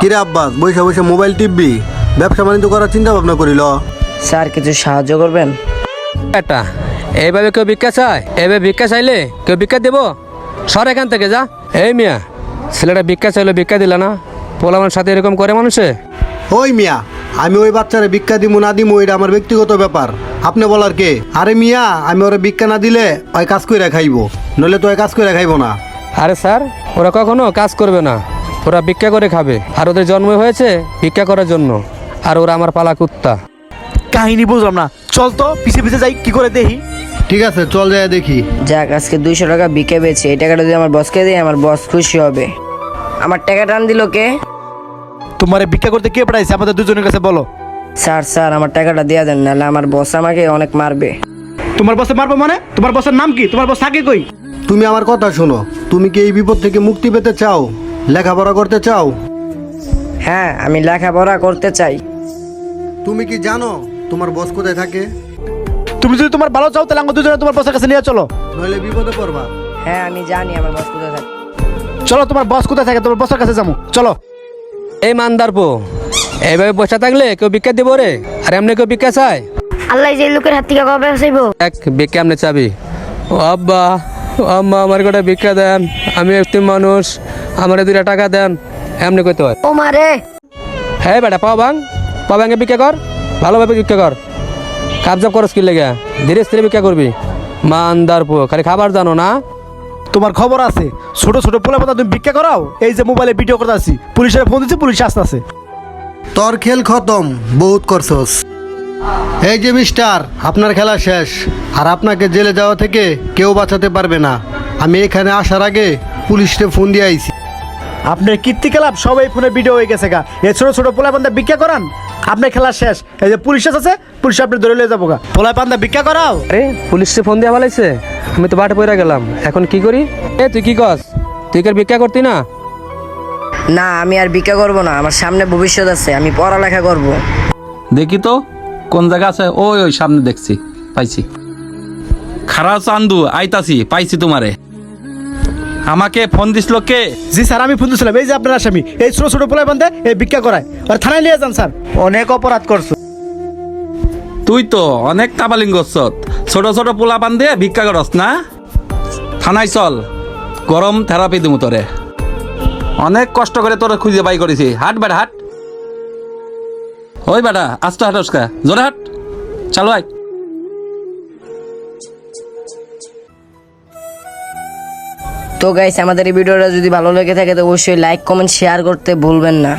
কিরে আব্বাস, বৈশা বৈশা মোবাইল টিপবি? ব্যবসা বাণিজ্য করার চিন্তা ভাবনা করিল? স্যার কিছু সাহায্য করবেন? একটা এইভাবে কেউ ভিক্ষা চায়? এইভাবে ভিক্ষা চাইলে কেউ ভিক্ষা দেবো? সর এখান থেকে যা। এই মিয়া, ছেলেটা ভিক্ষা চাইলো, ভিক্ষা দিলা না? পোলামার সাথে এরকম করে মানুষে? ওই মিয়া, আমি ওই বাচ্চারে ভিক্ষা দিমু না দিমু এটা আমার ব্যক্তিগত ব্যাপার, আপনি বলার কে? আরে মিয়া, আমি ওরা ভিক্ষা না দিলে ওই কাজ কইরা খাইবো, নইলে তো ওই কাজ কইরা খাইবো না। আরে স্যার, ওরা কখনো কাজ করবে না, ওরা ভিক্ষা করে খাবে। আর ওদের জন্ম হয়েছে ভিক্ষা করার জন্য, আর ওরা আমার পালা কুত্তা। কাহিনী বুঝলাম না, চল তো পিছে পিছে যাই কি করে দেখি। ঠিক আছে, চল যায় দেখি। যাক, আজকে 200 টাকা বিকে পেয়েছি। এই টাকাটা যদি আমার বসকে দিই, আমার বস খুশি হবে। আমার টাকা টান দিল কে? তোমারে ভিক্ষা করতে কে পাঠাইছে আমাদের দুজনের কাছে বলো। স্যার আমার টাকাটা দিয়ে দেন, নাহলে আমার বস আমাকে অনেক মারবে। তোমার বসে মারবো মানে? তোমার বসের নাম কি? তোমার বস থাকে কই? তুমি আমার কথা শোনো, তুমি কি এই বিপদ থেকে মুক্তি পেতে চাও? লেখাপড়া করতে চাও? হ্যাঁ, আমি লেখাপড়া করতে চাই। তুমি কি জানো তোমার বস কোথায় থাকে? তুমি যদি তোমার ভালো চাও তাহলে আমাদের দুজনে তোমার বসের কাছে নিয়ে চলো। নইলে বিপদে পড়বা। হ্যাঁ, আমি জানি আমার বস কোথায় থাকে। চলো, তোমার বস কোথায় থাকে তোমার বসের কাছে যাবো, চলো। এই মানদার পো, এইভাবে বসে থাকলে কেউ ভিক্ষা দিব রে? আর এমনি কেউ ভিক্ষা চায়? আল্লাহ যে লোকের হাত থেকে কবে বাঁচাইবো? এক ভিক্ষা এমনি চাবি? ও আব্বা, ও আম্মা, আমার কটা ভিক্ষা দেন, আমি একটি মানুষ, আমার 2 টাকা দেন, এমনি কইতে হয়। ও মারে, হ্যাঁ বেটা, পাও ভাঙে ভিক্ষা কর, ভালোভাবে ভিক্ষা কর। কাবজাব করস কি লেগে? ধীরে স্থিরে ভিক্ষা করবি। মানদার পো, খালি খাবার জানো না? তোমার খবর আছে, ছোট ছোট পোলা পাতা তুমি ভিক্ষা করাও। এই যে মোবাইলে ভিডিও করতে আসি, পুলিশের ফোন দিচ্ছি, পুলিশ আসতেছে। তোর খেল খতম, বহুত করছস। এই যে মিস্টার, আপনার খেলা শেষ, আর আপনাকে জেলে যাওয়া থেকে কেউ বাঁচাতে পারবে না। আমি এখানে আসার আগে পুলিশে ফোন দিয়ে আইছি। আপনার কীর্তি খেলাপ সবাই ফোনে ভিডিও হয়ে গেছে গা। এই ছোট ছোট পোলা পান্দা ভিক্ষা করান, আপনার খেলা শেষ। এই যে পুলিশ আছে, পুলিশ আপনি ধরে লিয়ে যাবো গা। পোলা পান্দা ভিক্ষা করাও। আরে পুলিশে ফোন দিয়ে বলাইছে, আমি তো বাটে পড়ে গেলাম, এখন কি করি? এ তুই কি কস? তুই কি আর ভিক্ষা করতি না? না, আমি আর ভিক্ষা করব না, আমার সামনে ভবিষ্যৎ আছে, আমি পড়ালেখা করব। দেখি তো কোন জায়গা আছে। ওই ওই সামনে দেখছি, পাইছি। খারাপ চান্দু, আইতাছি, পাইছি তোমারে। আমাকে ফোন দিছিল কে? জি স্যার, আমি ফোন দিয়েছিলাম। এই যে আপনার আসামি, এই ছোট ছোট পোলা পান্দা এই ভিক্ষা করায়, আর থানায় নিয়ে যান স্যার, অনেক অপরাধ করছো। তুই তো অনেক তাবালিং করছত, ছোট ছোট পোলা পান দিয়ে ভিক্ষা করস না? থানায় চল, গরম থেরাপি দিমু তোরে। অনেক কষ্ট করে তোরে খুঁজে বাই করেছি। হাট বেটা হাট। ওই বেটা, আস্তে হাটসকা, জোরে হাট, চালু আয়। তো গাইস, আমাদের এই ভিডিওটা যদি ভালো লেগে থাকে তো অবশ্যই লাইক, কমেন্ট, শেয়ার করতে ভুলবেন না।